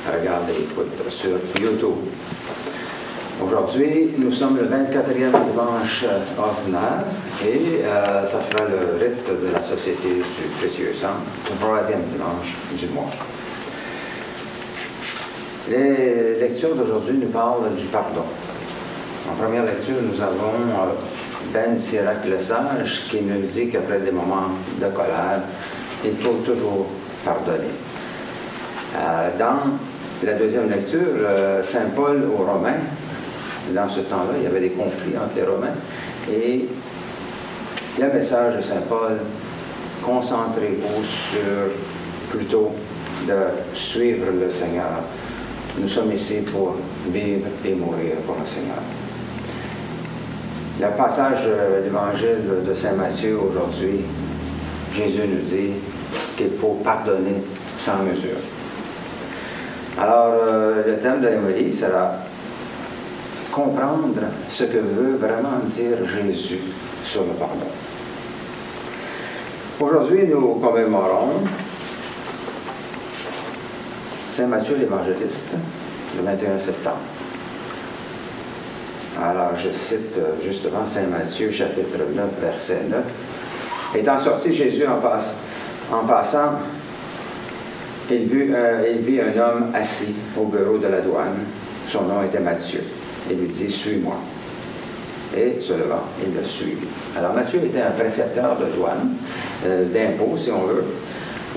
regardent et écoutent sur YouTube. Aujourd'hui, nous sommes le 24e dimanche ordinaire et ça sera le rite de la Société du Précieux Sang, le 3e dimanche du mois. Les lectures d'aujourd'hui nous parlent du pardon. En première lecture, nous avons Ben Sirac le Sage qui nous dit qu'après des moments de colère, il faut toujours pardonner. Dans la deuxième lecture, Saint Paul aux Romains, dans ce temps-là, il y avait des conflits entre les Romains, et le message de Saint Paul, concentrez-vous sur plutôt de suivre le Seigneur. Nous sommes ici pour vivre et mourir pour le Seigneur. Le passage de l'Évangile de Saint Matthieu aujourd'hui, Jésus nous dit qu'il faut pardonner sans mesure. Alors, le thème de l'homélie sera comprendre ce que veut vraiment dire Jésus sur le pardon. Aujourd'hui, nous commémorons Saint Matthieu l'évangéliste, le 21 septembre. Alors, je cite justement Saint Matthieu, chapitre 9, verset 9. Étant sorti Jésus en passant, il vit un homme assis au bureau de la douane. Son nom était Matthieu. Il lui dit, suis-moi. Et se levant, il le suivit. Alors, Matthieu était un précepteur de douane, d'impôts, si on veut.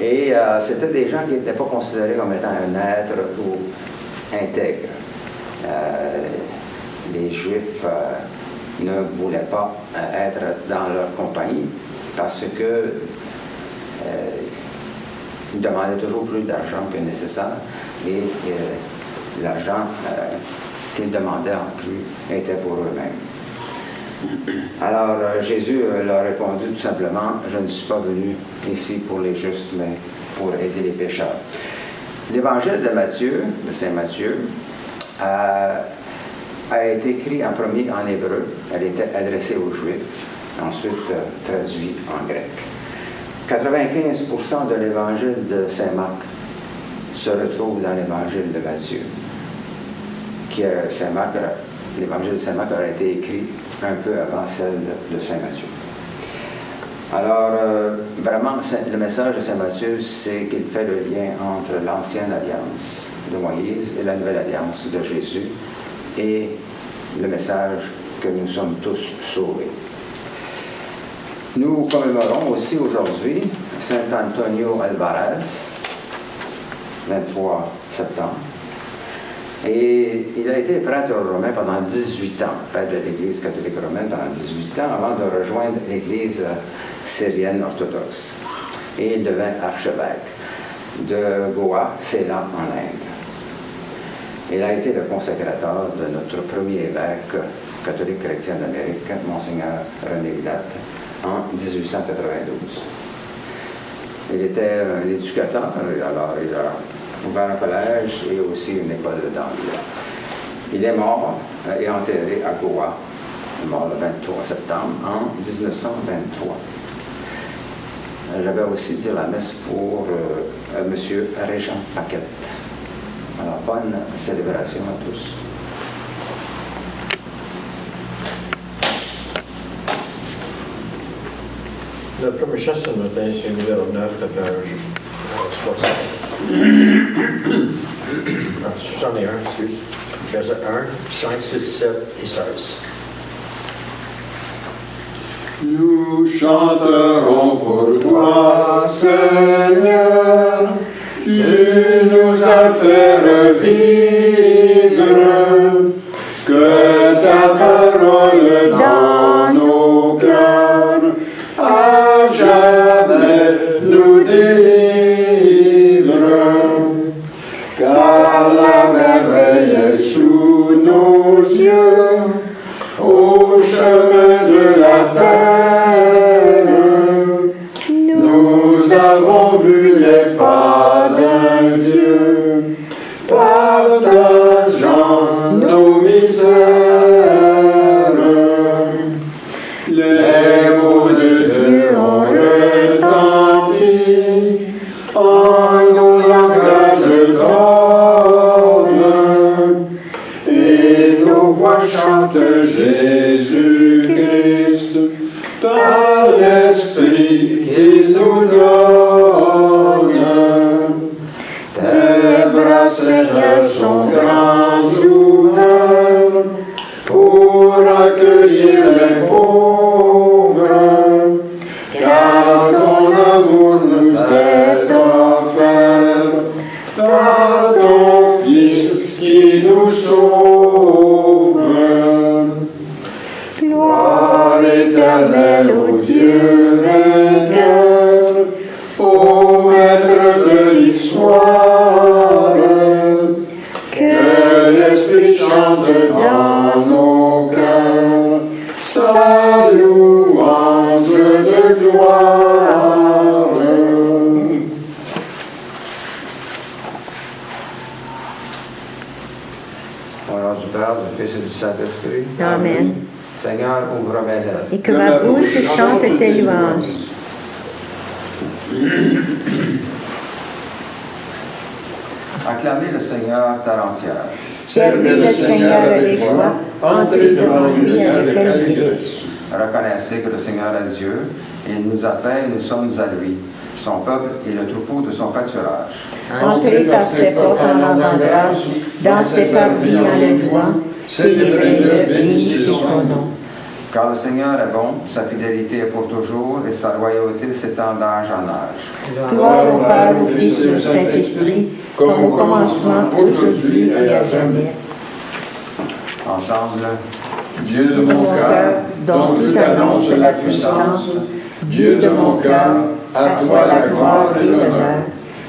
Et c'était des gens qui n'étaient pas considérés comme étant un être ou intègre. Les Juifs ne voulaient pas être dans leur compagnie parce que ils demandaient toujours plus d'argent que nécessaire et l'argent qu'ils demandaient en plus était pour eux-mêmes. Alors Jésus leur a répondu tout simplement, je ne suis pas venu ici pour les justes, mais pour aider les pécheurs. L'évangile de Matthieu, de Saint Matthieu, a été écrit en premier en hébreu. Elle était adressée aux Juifs, ensuite traduit en grec. 95% de l'évangile de Saint Marc se retrouve dans l'évangile de Matthieu. L'évangile de Saint Marc a été écrit un peu avant celle de Saint Matthieu. Alors, vraiment, le message de Saint Matthieu, c'est qu'il fait le lien entre l'ancienne alliance de Moïse et la nouvelle alliance de Jésus et le message que nous sommes tous sauvés. Nous commémorons aussi aujourd'hui Saint Antonio Alvarez, 23 septembre. Et il a été prêtre romain pendant 18 ans, prêtre de l'Église catholique romaine pendant 18 ans, avant de rejoindre l'Église syrienne orthodoxe. Et il devint archevêque de Goa, Ceylan, en Inde. Il a été le consacrateur de notre premier évêque catholique chrétien d'Amérique, Monseigneur René Villette, en 1892. Il était un éducateur, alors il a ouvert un collège et aussi une école d'anglais. Il est mort et enterré à Goa, mort le 23 septembre en 1923. J'avais aussi dit la messe pour M. Régent Paquette. Alors, bonne célébration à tous. Le premier chant ce matin, c'est le numéro 9, la page 60. 61, excuse. Verset 1, 5, 6, 7 et 16. Nous chanterons pour toi, Seigneur, tu nous as fait revivre, que ta parole dans nos cœurs à jamais nous délivre, car la merveille est sous nos yeux, au chemin de la terre, nous avons vu les pas d'un Dieu, partageant nos misères. Les mots de Dieu ont retenti en nos langages d'or. de Jésus-Christ, par l'Esprit qu'il nous donne. Tes bras, Seigneur, sont grands ouverts pour accueillir les pauvres, car ton amour nous est offert par ton Fils qui nous sauve. Gloire éternelle au Dieu vainqueur, au maître de l'histoire, que l'Esprit chante dans nos cœurs sa louange de gloire. Au nom du Père, du Fils et du Saint-Esprit. Amen. Seigneur, ouvre mes lèvres. Et que ma bouche chante tes louanges. Acclamez le Seigneur terre entière. Servez le Seigneur avec joie, entrez devant lui avec allégresse. Reconnaissez que le Seigneur est Dieu, et il nous appelle et nous sommes à lui, son peuple et le troupeau de son pâturage. Entrez par ses portes en rendant grâce, dans ses parvis en le louant, célébrez-le, bénissez son nom. Car le Seigneur est bon, sa fidélité est pour toujours, et sa loyauté s'étend d'âge en âge. Gloire au Père, au Fils et au Saint-Esprit, comme au commencement, aujourd'hui et à jamais. Ensemble, Dieu de mon cœur, dont tout annonce la puissance, Dieu de mon cœur, à toi la gloire et l'honneur.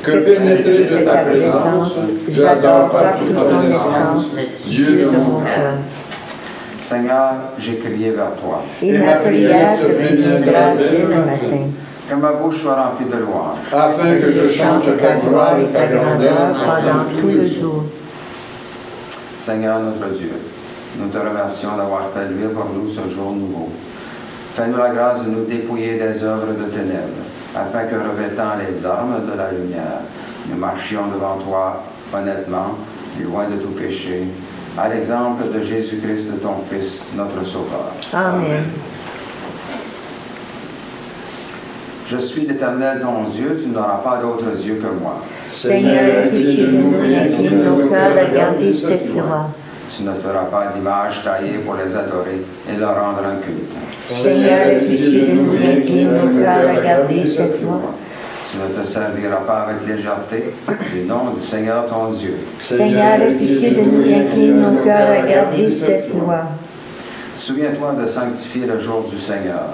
Que pénétré de ta présence, j'adore par toute connaissance, Dieu de mon cœur. Seigneur, j'ai crié vers toi. Et ma prière te préviendra dès le matin, Que ma bouche soit remplie de louanges. Afin que je chante ta gloire et ta grandeur pendant tout le jour. Seigneur notre Dieu, nous te remercions d'avoir fait luire pour nous ce jour nouveau. Fais-nous la grâce de nous dépouiller des œuvres de ténèbres, afin que, revêtant les armes de la lumière, nous marchions devant toi honnêtement, loin de tout péché, à l'exemple de Jésus-Christ, ton Fils, notre Sauveur. Amen. Je suis l'Éternel ton Dieu, tu n'auras pas d'autre Dieu que moi. Seigneur, aie pitié de nous et incline nos cœurs à garder cette loi. Tu ne feras pas d'image taillée pour les adorer et leur rendre un culte. Seigneur, aie pitié de nous et incline nos cœurs à garder cette loi. Tu ne te serviras pas avec légèreté du nom du Seigneur ton Dieu. Seigneur, aie pitié de nous et incline nos cœurs à garder cette loi. Souviens-toi de sanctifier le jour du Seigneur.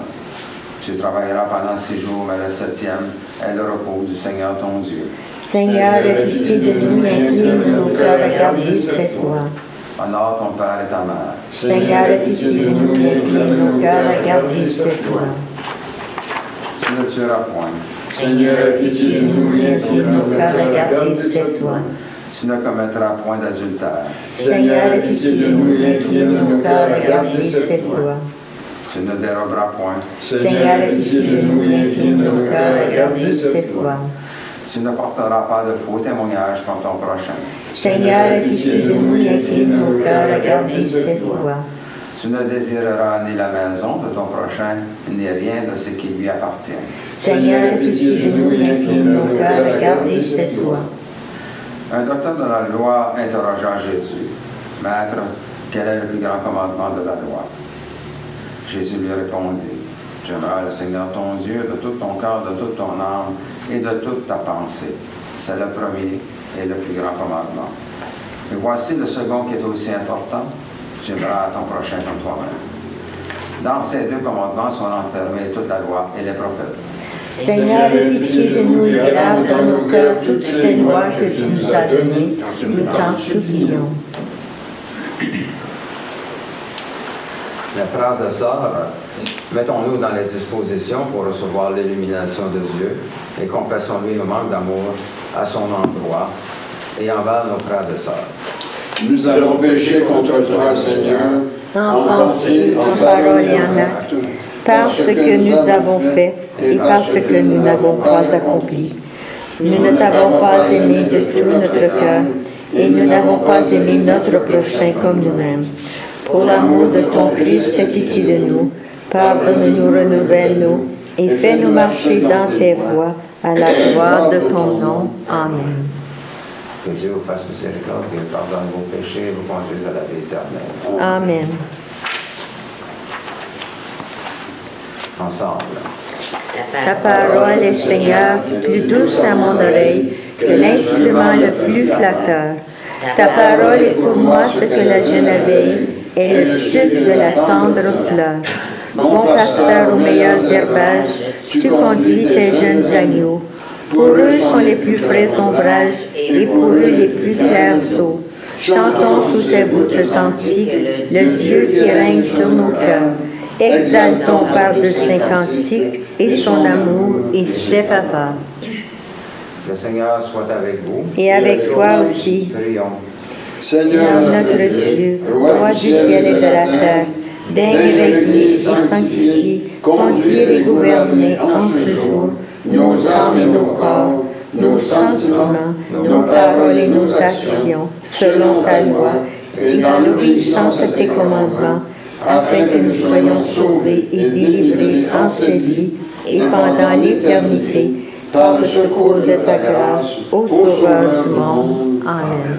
Tu travailleras pendant 6 jours, mais le 7e est le repos du Seigneur ton Dieu. Seigneur, aie pitié de nous et incline nos cœurs à garder cette loi. Honore ton père et ta mère. Seigneur, aie pitié de nous et incline nos cœurs à garder cette loi. Tu ne tueras point. Seigneur, aie pitié de nous et incline nos cœurs à garder cette loi. Tu ne commettras point d'adultère. Seigneur, aie pitié de nous et incline nos cœurs à garder cette loi. Tu ne déroberas point. Seigneur, aie pitié de nous et incline nos cœurs à garder cette loi. Tu ne porteras pas de faux témoignages contre ton prochain. Seigneur, aie pitié de nous et incline nos cœurs à garder cette loi. Tu ne désireras ni la maison de ton prochain, ni rien de ce qui lui appartient. Seigneur, aie pitié de nous et incline nos cœurs à garder cette loi. Un docteur de la loi interrogea Jésus. Maître, quel est le plus grand commandement de la loi? Jésus lui répondit. Tu aimeras le Seigneur ton Dieu de tout ton cœur, de toute ton âme et de toute ta pensée. C'est le premier et le plus grand commandement. Et voici le second qui est aussi important. Tu aimeras ton prochain comme toi-même. Dans ces 2 commandements sont enfermés toute la loi et les prophètes. Seigneur, aie pitié de nous et grave dans nos cœurs toutes ces lois que tu nous as données, nous t'en supplions. Mes frères et sœurs, mettons-nous dans les dispositions pour recevoir l'illumination de Dieu et confessons-lui nos manques d'amour à son endroit et envers nos frères et sœurs. Nous allons pécher contre toi, Seigneur, En pensée, en parole et en acte, par ce que nous avons fait et par ce que nous n'avons pas accompli. Nous ne t'avons pas aimé de tout notre cœur et nous n'avons pas aimé notre prochain comme nous-mêmes. Pour l'amour de ton Christ, aie pitié de nous. Pardonne-nous, renouvelle-nous, et fais-nous marcher dans tes voies, à la gloire de ton nom. Amen. Que Dieu vous fasse miséricorde, qu'il pardonne vos péchés et vous conduise à la vie éternelle. Amen. Ensemble. Ta parole est, Seigneur, plus douce à mon oreille que l'instrument le plus flatteur. Ta parole est pour moi ce que la jeune abeille est le sucre de la tendre fleur. Bon pasteur aux meilleurs herbages, tu conduis tes jeunes agneaux. Pour eux sont les plus frais ombrages et pour eux les plus clairs eaux. Chantons sous ces voûtes antiques le Dieu qui règne sur nos cœurs. Exaltons par de saints cantiques et son amour et ses papas. Le Seigneur soit avec vous. Et avec toi aussi. Prions. Seigneur notre Dieu, roi du ciel et de la terre, daigne régner et sanctifier, conduire et gouverner en ce jour nos âmes et nos corps, nos sentiments, nos paroles et nos actions, selon ta loi, et dans l'obéissance de tes commandements, afin que nous soyons sauvés et délivrés en cette vie et pendant l'éternité, par le secours de ta grâce, ô Sauveur du monde. Amen.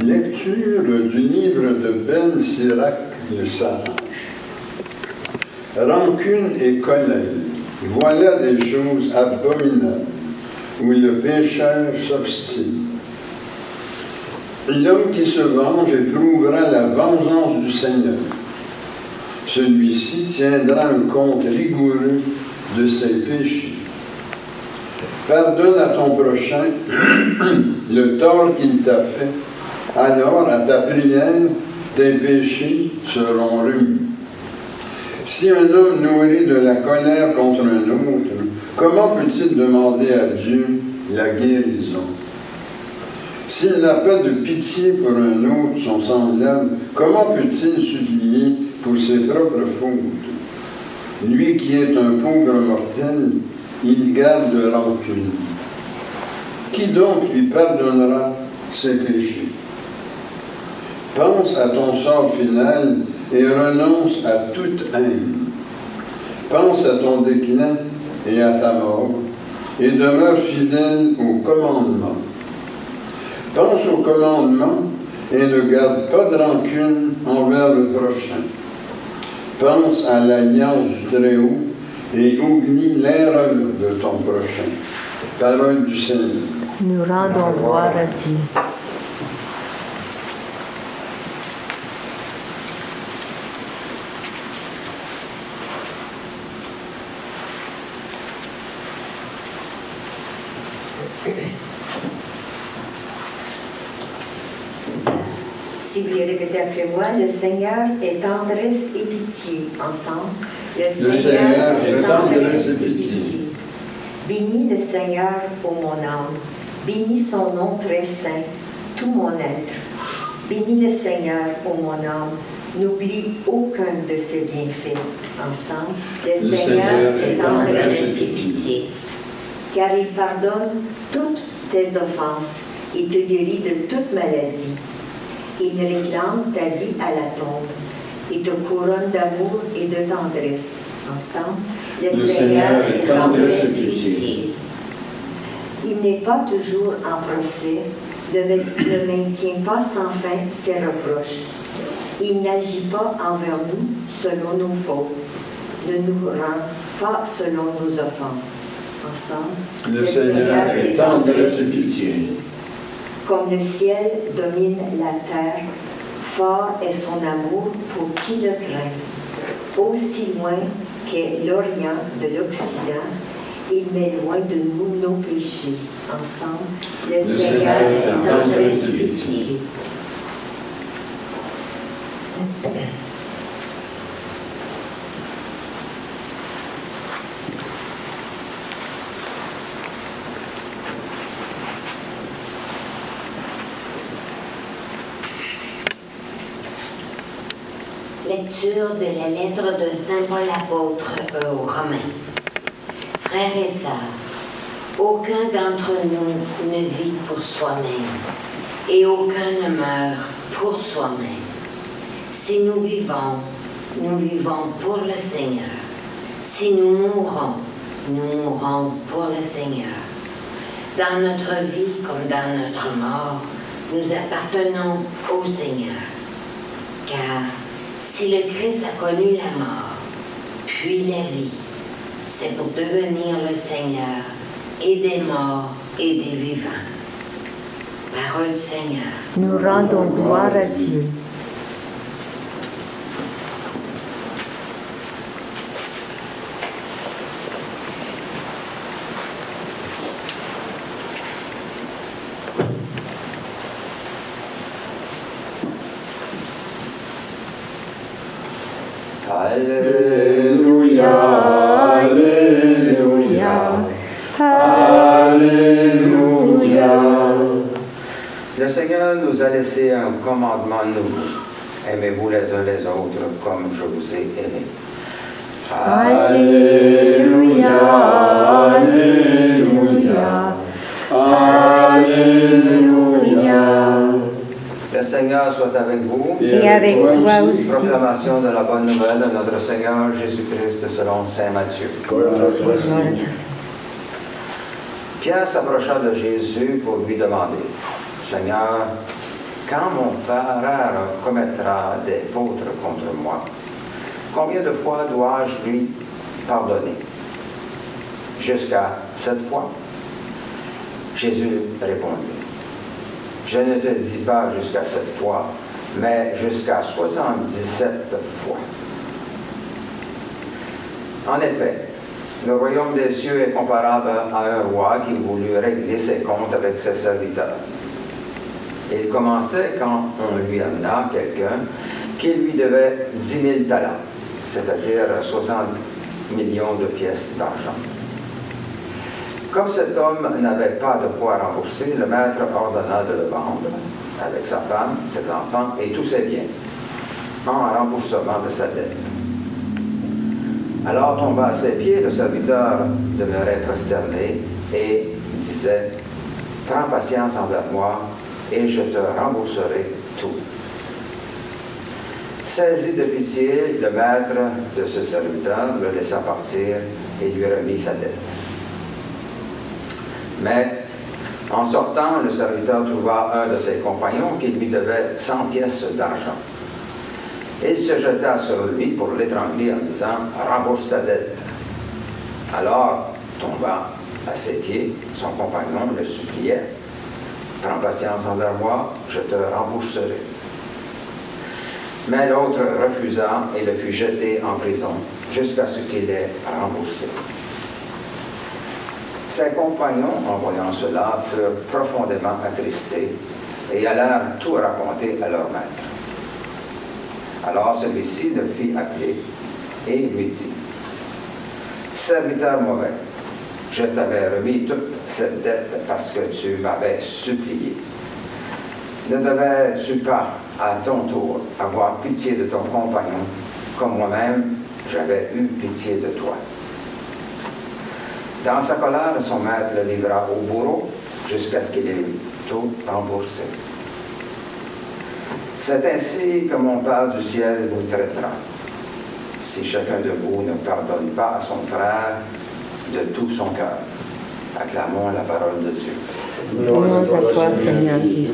Lecture du livre de Ben Sirac le sage. Rancune et colère, voilà des choses abominables où le pécheur s'obstine. L'homme qui se venge éprouvera la vengeance du Seigneur. Celui-ci tiendra un compte rigoureux de ses péchés. Pardonne à ton prochain le tort qu'il t'a fait. Alors, à ta prière, tes péchés seront remis. Si un homme nourrit de la colère contre un autre, comment peut-il demander à Dieu la guérison? S'il n'a pas de pitié pour un autre, son semblable, comment peut-il supplier pour ses propres fautes? Lui qui est un pauvre mortel, il garde rancune. Qui donc lui pardonnera ses péchés? Pense à ton sort final et renonce à toute haine. Pense à ton déclin et à ta mort, et demeure fidèle au commandement. Pense au commandement et ne garde pas de rancune envers le prochain. Pense à l'alliance du Très-Haut et oublie l'erreur de ton prochain. Parole du Seigneur. Nous rendons gloire à Dieu. Si vous les répétez après moi, le Seigneur est tendresse et pitié. Ensemble, le Seigneur est tendresse et pitié. Bénis le Seigneur, ô mon âme. Bénis son nom très saint, tout mon être. Bénis le Seigneur, ô mon âme. N'oublie aucun de ses bienfaits. Ensemble, le Seigneur est tendresse et pitié. Car il pardonne toutes tes offenses et te guérit de toute maladie. Il réclame ta vie à la tombe et te couronne d'amour et de tendresse. Ensemble, le Seigneur est tendresse et pitié. Il n'est pas toujours en procès, ne maintient pas sans fin ses reproches. Il n'agit pas envers nous selon nos fautes, ne nous rend pas selon nos offenses. Ensemble, le Seigneur est tendresse et pitié. Comme le ciel domine la terre, fort est son amour pour qui le craint. Aussi loin qu'est l'Orient de l'Occident, il met loin de nous nos péchés. Ensemble, le Seigneur est tendresse et pitié. Lecture de la lettre de Saint Paul apôtre aux Romains. Frères et sœurs, aucun d'entre nous ne vit pour soi-même et aucun ne meurt pour soi-même. Si nous vivons pour le Seigneur. Si nous mourrons pour le Seigneur. Dans notre vie comme dans notre mort, nous appartenons au Seigneur. Car si le Christ a connu la mort, puis la vie, c'est pour devenir le Seigneur et des morts et des vivants. Parole du Seigneur. Nous rendons gloire à Dieu. Alléluia, Alléluia, Alléluia. Le Seigneur nous a laissé un commandement nouveau. Aimez-vous les uns les autres comme je vous ai aimés. Alléluia, Alléluia, Alléluia. Le Seigneur soit avec vous. Et avec toi aussi. Proclamation de la bonne nouvelle de notre Seigneur Jésus-Christ selon saint Matthieu. Pierre s'approcha de Jésus pour lui demander, Seigneur, quand mon frère commettra des fautes contre moi, combien de fois dois-je lui pardonner? Jusqu'à 7 fois? Jésus répondit, je ne te dis pas jusqu'à 7 fois, mais jusqu'à 77 fois. En effet, le royaume des cieux est comparable à un roi qui voulut régler ses comptes avec ses serviteurs. Il commençait quand on lui amena quelqu'un qui lui devait 10 000 talents, c'est-à-dire 60 millions de pièces d'argent. Comme cet homme n'avait pas de quoi rembourser, le maître ordonna de le vendre avec sa femme, ses enfants et tous ses biens, en remboursement de sa dette. Alors tomba à ses pieds, le serviteur demeurait prosterné et disait, « Prends patience envers moi et je te rembourserai tout. » Saisi de pitié, le maître de ce serviteur le laissa partir et lui remit sa dette. Mais, en sortant, le serviteur trouva un de ses compagnons qui lui devait 100 pièces d'argent. Il se jeta sur lui pour l'étrangler en disant « Rembourse ta dette ». Alors, tombant à ses pieds, son compagnon le suppliait « Prends patience envers moi, je te rembourserai ». Mais l'autre refusa et le fut jeté en prison jusqu'à ce qu'il ait remboursé. Ses compagnons, en voyant cela, furent profondément attristés et allèrent tout raconter à leur maître. Alors celui-ci le fit appeler et lui dit, « Serviteur mauvais, je t'avais remis toute cette dette parce que tu m'avais supplié. Ne devais-tu pas, à ton tour, avoir pitié de ton compagnon, comme moi-même j'avais eu pitié de toi? » Dans sa colère, son maître le livra au bourreau jusqu'à ce qu'il ait tout remboursé. C'est ainsi que mon Père du ciel vous traitera, si chacun de vous ne pardonne pas à son frère de tout son cœur. Acclamons la parole de Dieu. Louange à toi, Seigneur Jésus.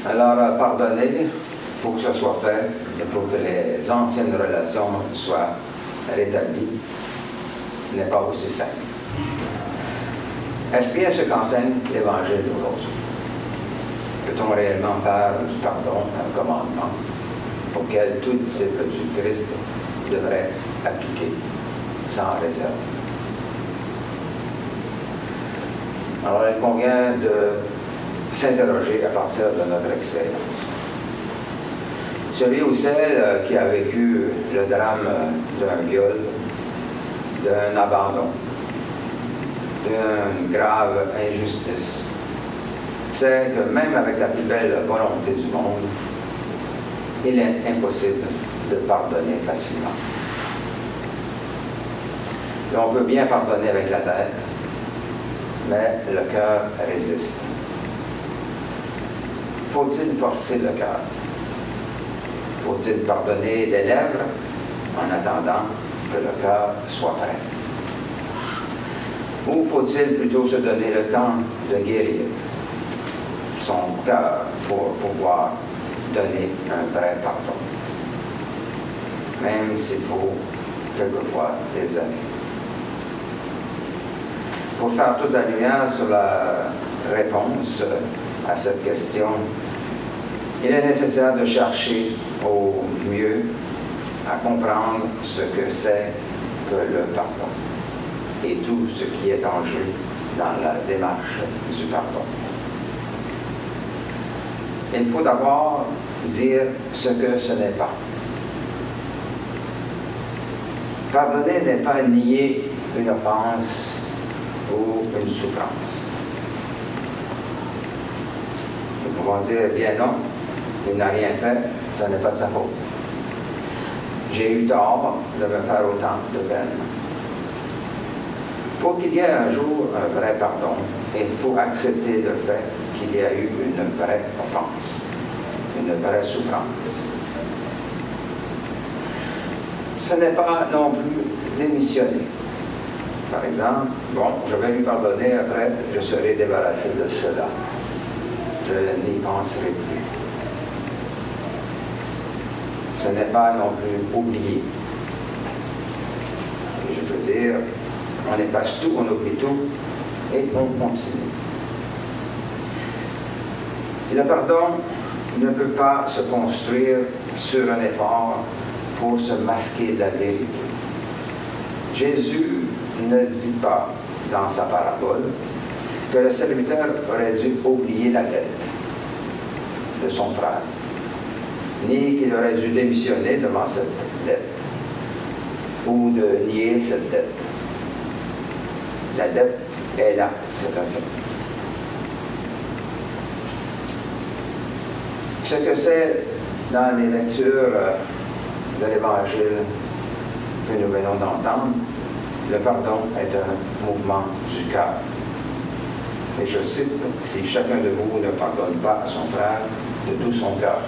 Alors, pardonner pour que ce soit fait et pour que les anciennes relations soient rétablies n'est pas aussi simple. Est-ce bien ce qu'enseigne l'Évangile d'aujourd'hui? Peut-on réellement faire du pardon un commandement auquel tout disciple du Christ devrait appliquer sans réserve? Alors, il convient de s'interroger à partir de notre expérience. Celui ou celle qui a vécu le drame d'un viol d'un abandon, d'une grave injustice, c'est que même avec la plus belle volonté du monde, il est impossible de pardonner facilement. Et on peut bien pardonner avec la tête, mais le cœur résiste. Faut-il forcer le cœur? Faut-il pardonner des lèvres en attendant que le cœur soit prêt? Ou faut-il plutôt se donner le temps de guérir son cœur pour pouvoir donner un vrai pardon, même s'il faut quelquefois des années? Pour faire toute la lumière sur la réponse à cette question, il est nécessaire de chercher au mieux à comprendre ce que c'est que le pardon et tout ce qui est en jeu dans la démarche du pardon. Il faut d'abord dire ce que ce n'est pas. Pardonner n'est pas nier une offense ou une souffrance. Nous pouvons dire, bien non, il n'a rien fait, ce n'est pas de sa faute. J'ai eu tort de me faire autant de peine. Pour qu'il y ait un jour un vrai pardon, il faut accepter le fait qu'il y a eu une vraie offense, une vraie souffrance. Ce n'est pas non plus démissionner. Par exemple, bon, je vais lui pardonner, après je serai débarrassé de cela. Je n'y penserai plus. Ce n'est pas non plus oublier. Et je veux dire, on efface tout, on oublie tout, et on continue. Le pardon ne peut pas se construire sur un effort pour se masquer la vérité. Jésus ne dit pas dans sa parabole que le serviteur aurait dû oublier la dette de son frère, ni qu'il aurait dû démissionner devant cette dette ou de nier cette dette. La dette est là, c'est un fait. Ce que c'est dans les lectures de l'Évangile que nous venons d'entendre, le pardon est un mouvement du cœur. Et je cite, « Si chacun de vous ne pardonne pas à son frère de tout son cœur. »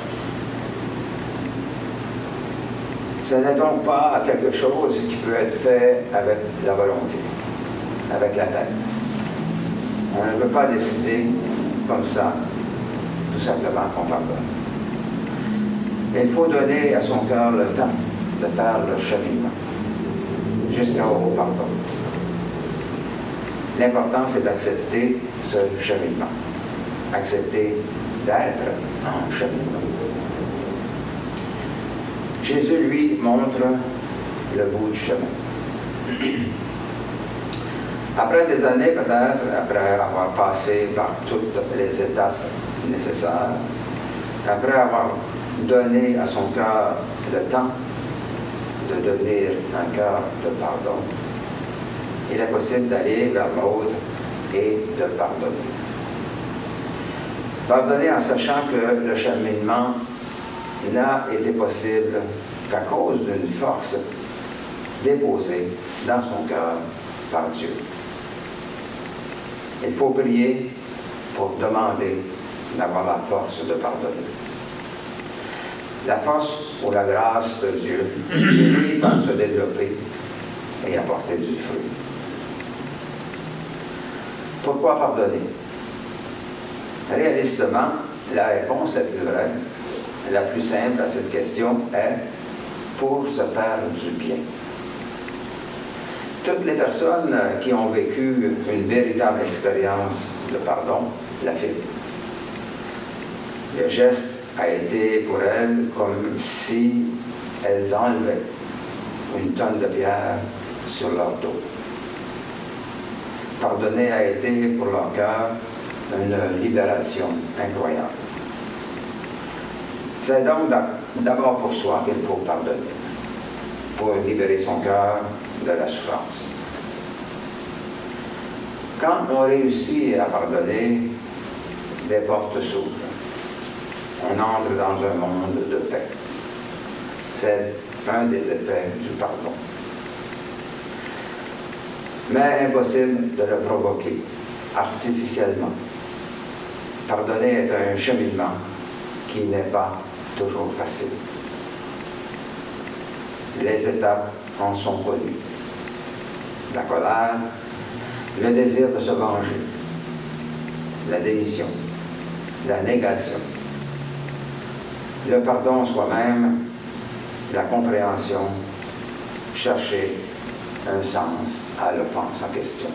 Ce n'est donc pas quelque chose qui peut être fait avec la volonté, avec la tête. On ne peut pas décider comme ça, tout simplement qu'on pardonne. Il faut donner à son cœur le temps de faire le cheminement jusqu'au pardon. L'important, c'est d'accepter ce cheminement, accepter d'être en cheminement. Jésus, lui, montre le bout du chemin. Après des années, peut-être, après avoir passé par toutes les étapes nécessaires, après avoir donné à son cœur le temps de devenir un cœur de pardon, il est possible d'aller vers l'autre et de pardonner. Pardonner en sachant que le cheminement n'a été possible qu'à cause d'une force déposée dans son cœur par Dieu. Il faut prier pour demander d'avoir la force de pardonner. La force ou la grâce de Dieu finit par se développer et apporter du fruit. Pourquoi pardonner? Réalistement, la réponse la plus vraie, la plus simple à cette question est pour se faire du bien. Toutes les personnes qui ont vécu une véritable expérience de pardon l'affirment. Le geste a été pour elles comme si elles enlevaient une tonne de pierre sur leur dos. Pardonner a été pour leur cœur une libération incroyable. C'est donc d'abord pour soi qu'il faut pardonner, pour libérer son cœur de la souffrance. Quand on réussit à pardonner, les portes s'ouvrent. On entre dans un monde de paix. C'est un des effets du pardon. Mais impossible de le provoquer artificiellement. Pardonner est un cheminement qui n'est pas toujours facile. Les étapes en sont connues. La colère, le désir de se venger, la démission, la négation, le pardon soi-même, la compréhension, chercher un sens à l'offense en question.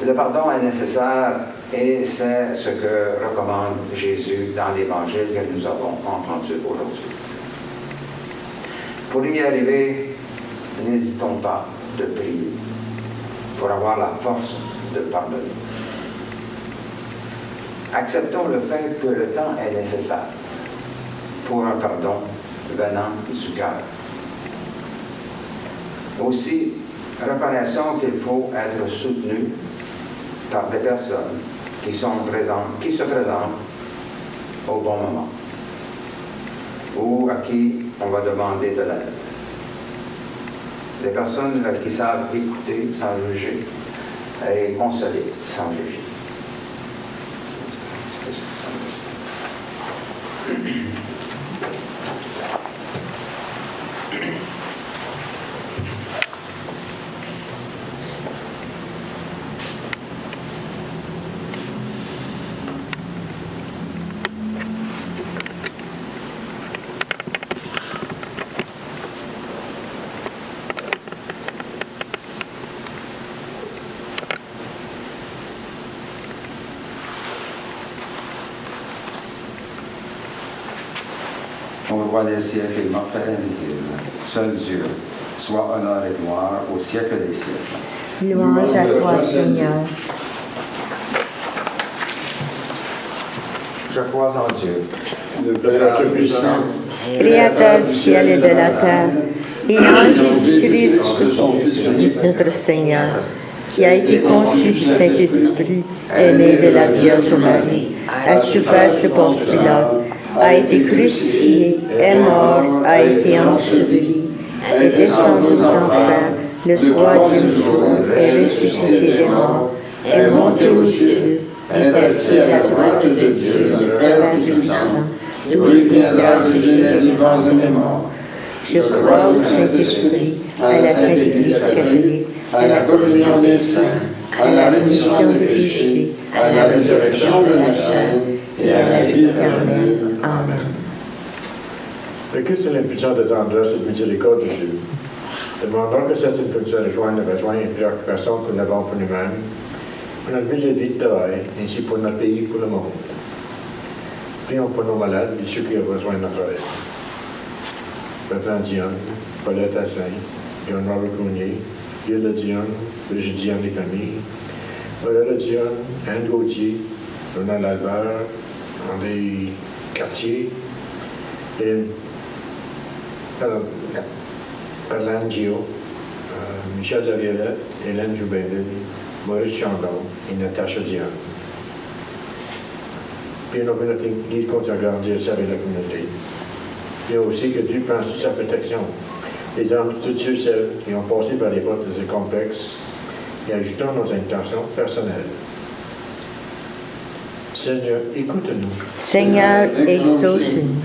Le pardon est nécessaire et c'est ce que recommande Jésus dans l'Évangile que nous avons entendu aujourd'hui. Pour y arriver, n'hésitons pas de prier pour avoir la force de pardonner. Acceptons le fait que le temps est nécessaire pour un pardon venant du cœur. Aussi, reconnaissons qu'il faut être soutenu par des personnes qui se présentent au bon moment ou à qui on va demander de l'aide. Des personnes qui savent écouter sans juger et consoler sans juger. Au roi des siècles, immortel et invisible, seul Dieu, soit honneur et gloire au siècle des siècles. Louange à toi, Seigneur. Je crois en Dieu, le Père Tout-Puissant, Créateur du ciel et de la terre, et en Jésus-Christ, son Fils unique, notre Seigneur, qui a été conçu du Saint-Esprit, est né de la Vierge Marie, a souffert sous Ponce Pilate, a été crucifié, est mort, a été enseveli, est descendu aux enfers, le troisième jour est ressuscité des morts, est monté aux cieux, est assis à la droite de Dieu, le Père Tout-Puissant, d'où il viendra juger les vivants et les morts. Je crois au Saint-Esprit, à la Sainte Église catholique, à la communion des saints, à la rémission des péchés, à la résurrection de la chair et à la vie éternelle. Amen. Le culte c'est l'impulsion de tendresse et de miséricorde de Dieu. Demandons que cette impulsion rejoigne les besoins et préoccupations que nous avons pour nous-mêmes, pour notre milieu de vie de travail, ainsi pour notre pays et pour le monde. Prions pour nos malades et ceux qui ont besoin de notre aide. Bertrand Dionne, Paulette Asselin, Bernard Lecournier, Gilles Dionne, Brigitte Dionne et famille, Aurélien Dionne, Anne Gauthier, Ronald Albert, André Cartier, et Perlane Gio, Michel Laviolette, Hélène Joubinville, Maurice Chandon et Natacha Dionne. Puis notre Église continue à grandir et servir la communauté. Et aussi que Dieu prend toute sa protection. Les âmes de tous ceux et celles qui ont passé par les portes de ce complexe et ajoutons nos intentions personnelles. Seigneur, écoute-nous. Seigneur, exauce-nous.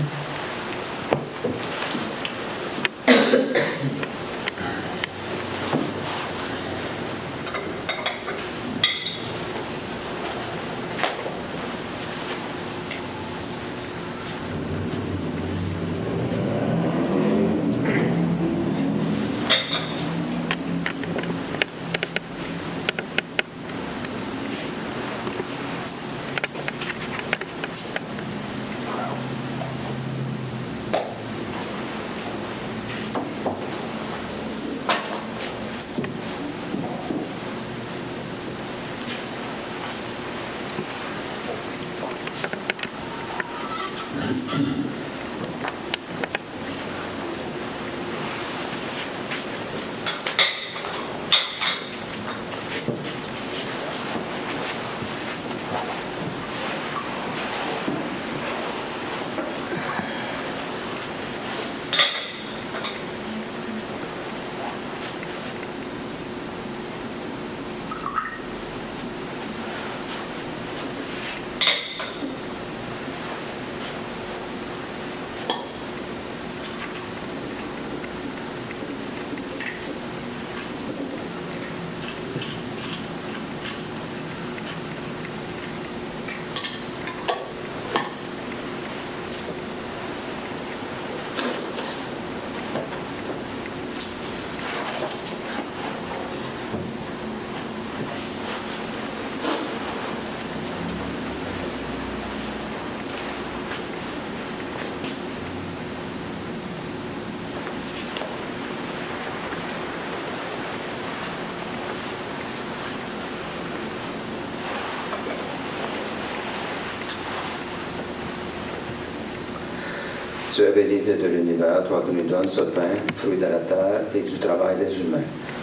Tu es béni Dieu de l'univers, toi qui nous donnes ce pain, fruit de la terre et du travail des humains.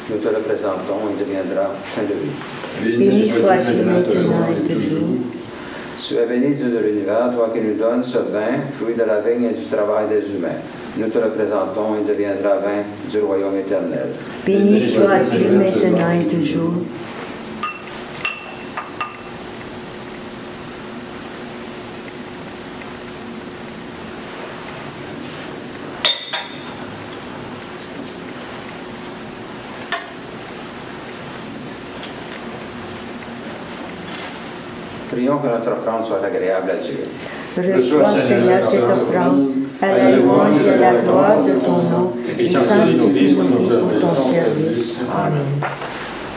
Nous te le présentons et deviendra plein de vie. Béni sois-tu maintenant et toujours. Tu es béni Dieu de l'univers, toi qui nous donnes ce vin, fruit de la vigne et du travail des humains. Nous te le présentons et deviendra vin du royaume éternel. Béni sois-tu maintenant et toujours. Prions que notre offrande soit agréable à Dieu. Reçois, Seigneur, cette offrande, à la louange et à la gloire de ton nom, et sanctifie-nous pour ton service. Amen.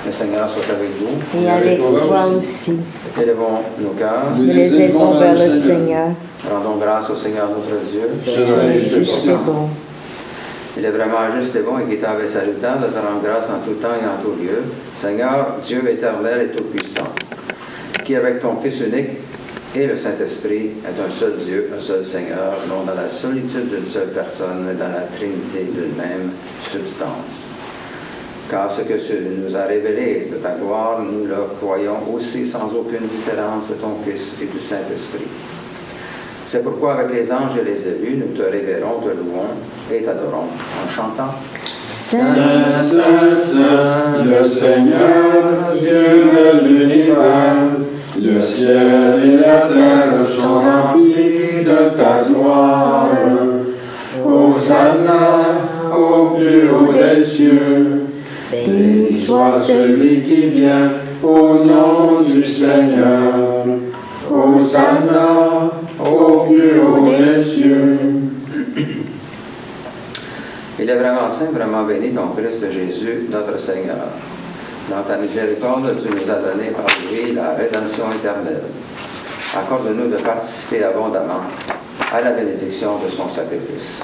Le Seigneur soit avec vous. Et avec toi aussi. Élevons nos cœurs. Nous les élevons vers le Seigneur. Rendons grâce au Seigneur notre Dieu. C'est juste et bon. Il est vraiment juste et bon et équitable et salutaire de te rendre grâce en tout temps et en tout lieu. Seigneur, Dieu éternel et tout-puissant, qui avec ton Fils unique et le Saint-Esprit est un seul Dieu, un seul Seigneur, non dans la solitude d'une seule personne, mais dans la Trinité d'une même substance. Car ce que tu nous as révélé de ta gloire, nous le croyons aussi sans aucune différence de ton Fils et du Saint-Esprit. C'est pourquoi avec les anges et les élus, nous te révérons, te louons et t'adorons en chantant. Saint, Saint, Saint, le Seigneur, Dieu de l'univers, le ciel et la terre sont remplis de ta gloire. Hosanna au plus haut des cieux. Béni soit celui qui vient au nom du Seigneur. Hosanna au plus haut des cieux. Il est vraiment saint, vraiment béni, ton Christ Jésus, notre Seigneur. Dans ta miséricorde, tu nous as donné par lui la rédemption éternelle. Accorde-nous de participer abondamment à la bénédiction de son sacrifice.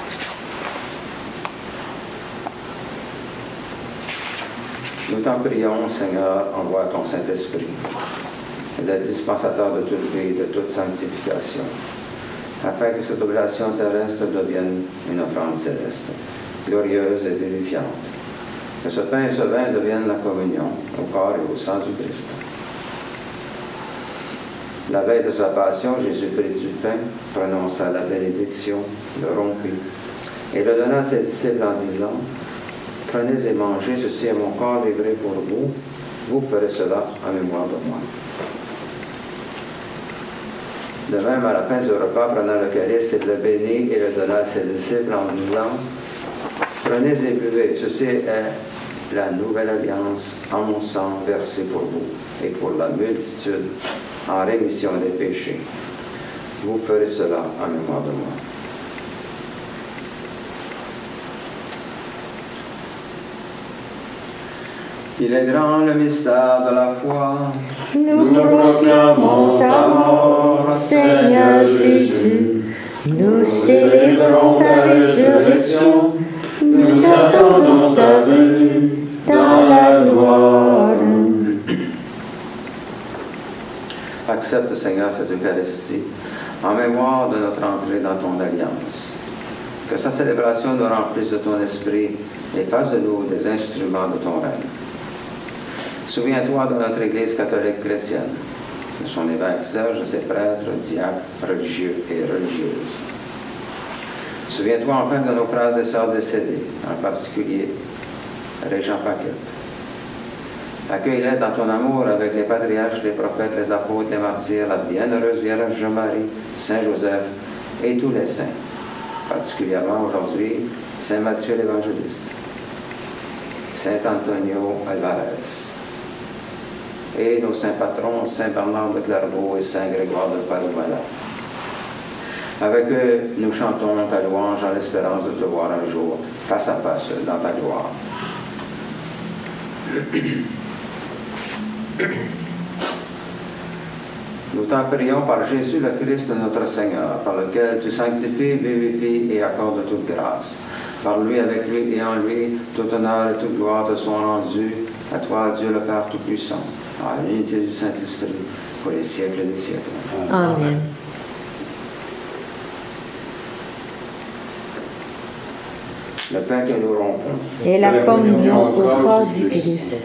Nous t'en prions, Seigneur, envoie ton Saint-Esprit, le dispensateur de toute vie et de toute sanctification, afin que cette oblation terrestre devienne une offrande céleste, glorieuse et vivifiante. Que ce pain et ce vin deviennent la communion au corps et au sang du Christ. La veille de sa passion, Jésus prit du pain, prononça la bénédiction, le rompit, et le donna à ses disciples en disant, « Prenez et mangez, ceci est mon corps livré pour vous, vous ferez cela en mémoire de moi. » De même, à la fin du repas, prenant le calice, il le bénit et le donna à ses disciples en disant, « Prenez et buvez, ceci est la nouvelle alliance en mon sang versé pour vous et pour la multitude en rémission des péchés. Vous ferez cela en mémoire de moi. » Il est grand le mystère de la foi. Nous proclamons ta mort, Seigneur Jésus. Nous célébrons ta résurrection. Nous attendons ta venue dans la gloire. Accepte, Seigneur, cette Eucharistie en mémoire de notre entrée dans ton alliance. Que sa célébration nous remplisse de ton esprit et fasse de nous des instruments de ton règne. Souviens-toi de notre Église catholique chrétienne, de son évêque Serge, de ses prêtres, diacres, religieux et religieuses. Souviens-toi enfin de nos frères et sœurs décédés, en particulier Régent Paquette. Accueille-les dans ton amour avec les patriarches, les prophètes, les apôtres, les martyrs, la bienheureuse Vierge Marie, Saint Joseph et tous les saints, particulièrement aujourd'hui Saint Matthieu l'Évangéliste, Saint Antonio Alvarez, et nos saints patrons, Saint Bernard de Clairvaux et Saint Grégoire de Padoue-Malade. Avec eux, nous chantons ta louange en l'espérance de te voir un jour face à face dans ta gloire. Nous t'en prions par Jésus le Christ notre Seigneur, par lequel tu sanctifies, vivifies et accordes toute grâce. Par lui, avec lui et en lui, tout honneur et toute gloire te sont rendus, à toi, Dieu le Père Tout-Puissant, à l'unité du Saint-Esprit, pour les siècles des siècles. Amen. le pain que nous rompons, et la communion au corps du Christ,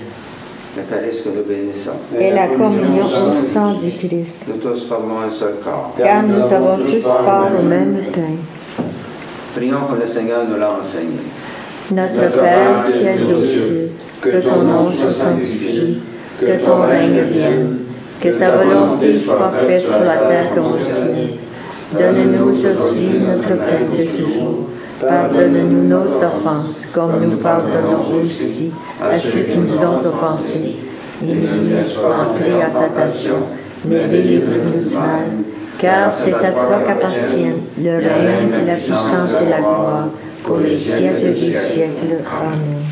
le calice que nous bénissons. et la communion au sang du Christ. Nous tous formons un seul corps. Car nous avons tous part au même pain. Prions comme le Seigneur nous l'a enseigné. Notre Père qui es aux cieux, que ton nom soit sanctifié, que ton règne vienne, que ta volonté soit faite sur la terre comme au ciel. Donne-nous aujourd'hui notre pain de ce jour. Pardonne-nous nos offenses, comme nous pardonnons aussi à ceux qui nous ont offensés. Et ne nous laisse pas entrer en tentation, mais délivre-nous du mal. Car c'est à toi qu'appartiennent le règne, la puissance et la gloire, pour les siècles des siècles. Amen.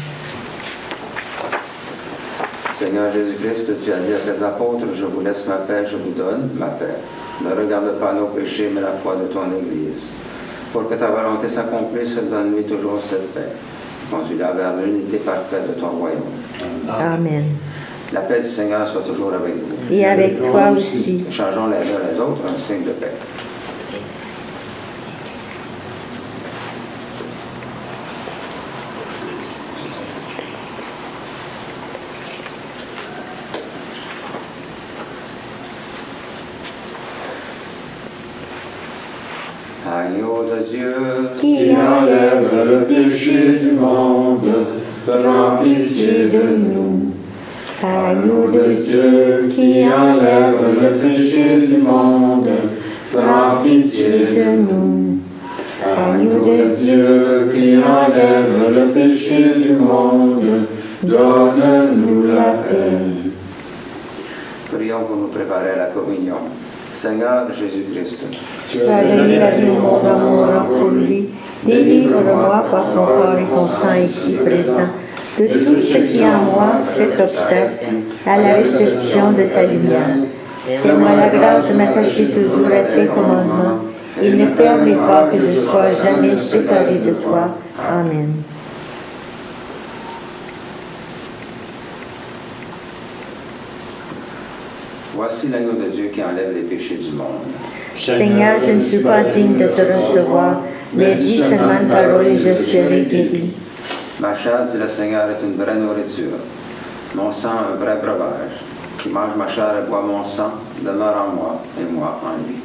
Seigneur Jésus-Christ, tu as dit à tes apôtres, je vous laisse ma paix, je vous donne ma paix. Ne regarde pas nos péchés, mais la foi de ton Église. Pour que ta volonté s'accomplisse, donne-lui toujours cette paix. Conduis-la vers l'unité parfaite de ton royaume. Amen. La paix du Seigneur soit toujours avec vous. Et avec toi aussi. Échangeons les uns les autres un signe de paix. Agneau de Dieu, Qui enlève le péché du monde, prends pitié de nous. Agneau de Dieu, qui enlève le péché du monde, prends pitié de nous. Agneau de Dieu, qui enlève le péché du monde, donne-nous la paix. prions pour nous préparer à la communion. Seigneur Jésus-Christ, tu as donné la vie au monde en mourant pour lui. Délivre-moi par ton corps et ton sang ici présent de tout ce qui en moi fait obstacle à la réception de ta lumière. Fais-moi la grâce de m'attacher toujours à tes commandements et ne permets pas que je sois jamais séparé de toi. Amen. voici l'agneau de Dieu qui enlève les péchés du monde. Seigneur, je ne suis pas digne de te recevoir, mais dis seulement une parole et je serai guéri. Ma chair, dit le Seigneur, est une vraie nourriture. Mon sang, un vrai breuvage. Qui mange ma chair et boit mon sang, demeure en moi et moi en lui.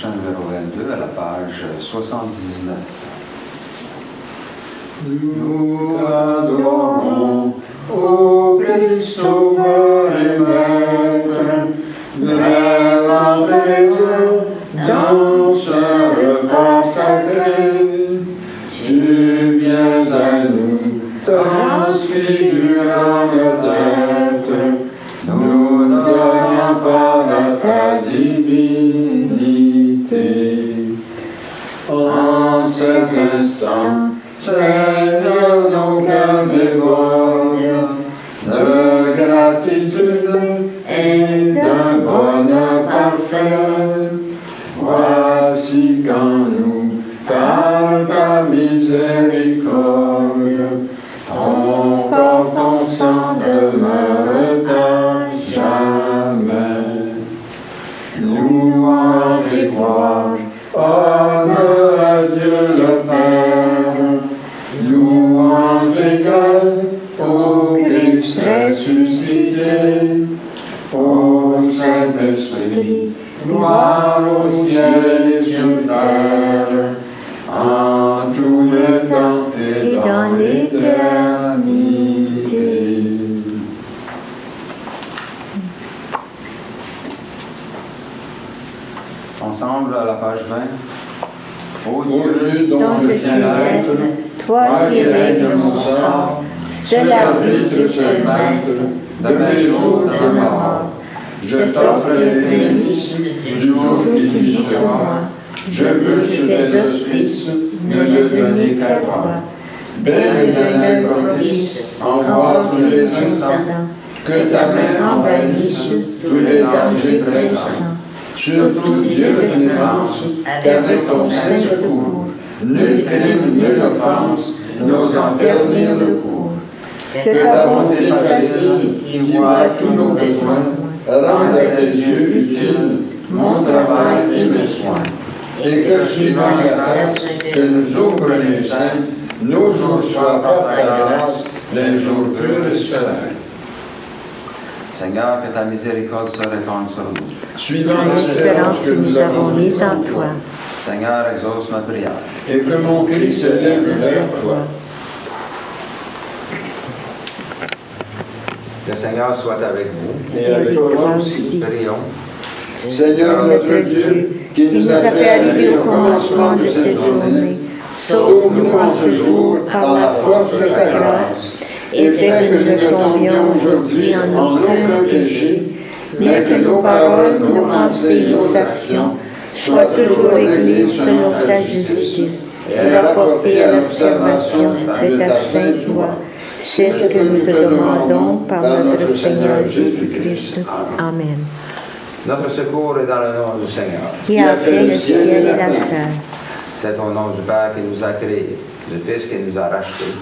prochain numéro 22 à la page 79. Nous adorons, ô Christ Sauveur et Maître, vraiment présent dans ce repas sacré. Tu viens à nous, transfigurant notre être, nous donnant par ta divinité. En cet instant, Seigneur, nos cœurs débordent de gratitude et d'un bonheur parfait. Voici quand nous, par ta miséricorde, ton corps, ton sang demeure à jamais. Louange et gloire, honneur à Dieu le Père, louange égale au Christ ressuscité, au Saint-Esprit, gloire au ciel et sur terre, en tout le temps et dans l'éternité. Ensemble à la page 20. Ô Ô Dieu, Dieu dont je tiens l'être, toi qui règnes mon sort, seul arbitre, seul maître, de mes jours, de ma mort, je t'offre les prémices du jour qui vit sur moi. Je veux sur tes auspices ne le donner qu'à toi. Belle et propice, envoie tous les instants, que ta main envahisse tous les dangers pressants. Surtout Dieu de clémence, avec ton saint secours, nul crime, nulle offense n'ose en ternir le cours. Que ta bonté facile, qui voit tous nos besoins, rende à tes yeux utile mon travail et mes soins. Et que suivant la grâce que nous ouvrent les saints, nos jours soient par ta grâce des jours purs et sereins. Seigneur, que ta miséricorde se répande sur nous. Suivant l'espérance que nous avons mise en toi. Seigneur, exauce ma prière. Et que mon cri s'élève vers toi. Que le Seigneur soit avec vous. Et avec toi aussi. Prions. Seigneur notre Dieu, qui nous a fait arriver au commencement de cette journée, sauve-nous en ce jour par la force de ta grâce, et fais que nous ne tombions aujourd'hui en aucun péché, mais que nos paroles, nos pensées et nos actions soient toujours réglées selon ta justice et rapportées à l'observation de ta sainte loi. C'est ce que nous te demandons par notre Seigneur Jésus-Christ. Amen. Notre secours est dans le nom du Seigneur. Qui a fait le ciel et la terre. C'est au nom du Père qui nous a créés, du Fils qui nous a rachetés,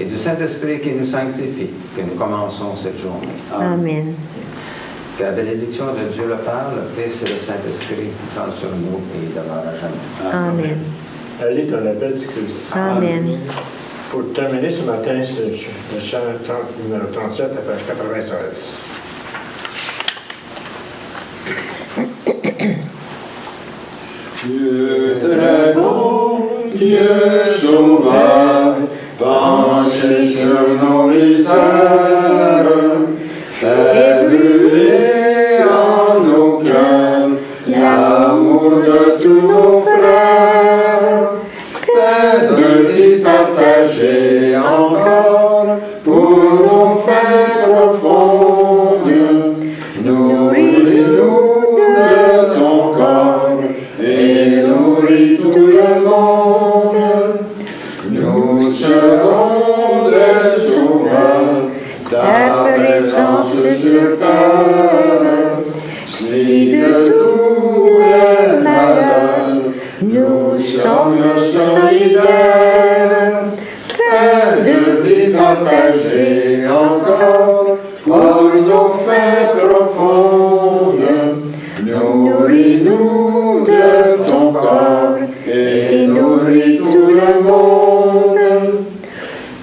et du Saint-Esprit qui nous sanctifie, que nous commençons cette journée. Amen. Que la bénédiction de Dieu le Père, le Fils et le Saint-Esprit descendent sur nous et demeurent à jamais. Amen. Allez dans l'appel du Christ. Amen. Pour terminer ce matin, c'est le chant numéro 37 à page 96. Dieu très bon, Dieu sauveur, penché sur nos misères, fais brûler en nos cœurs l'amour de tous nos frères, fais de vie partagée encore pour nos faits profondes, nourris-nous de ton corps et nourris tout le monde. Nous serons des sauveurs, ta présence sur terre. Si de tous les malheurs nous sommes solidaires, fais de vie partagée encore pour nos faits profondes. Nourris-nous de ton corps et nourris tout le monde.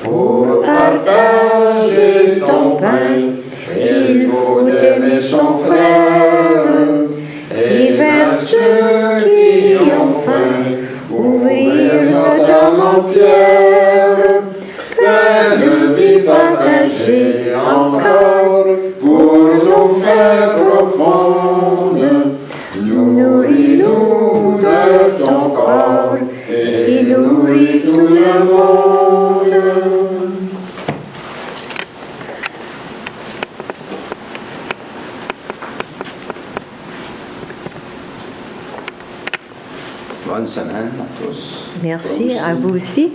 Pour partager ton pain, il faut aimer son frère. Et vers ceux qui entière. Paix de vie partagée encore pour nos faits profondes. Nourris-nous de ton corps et nourris tout le monde. Bonne semaine à tous. Merci à vous aussi.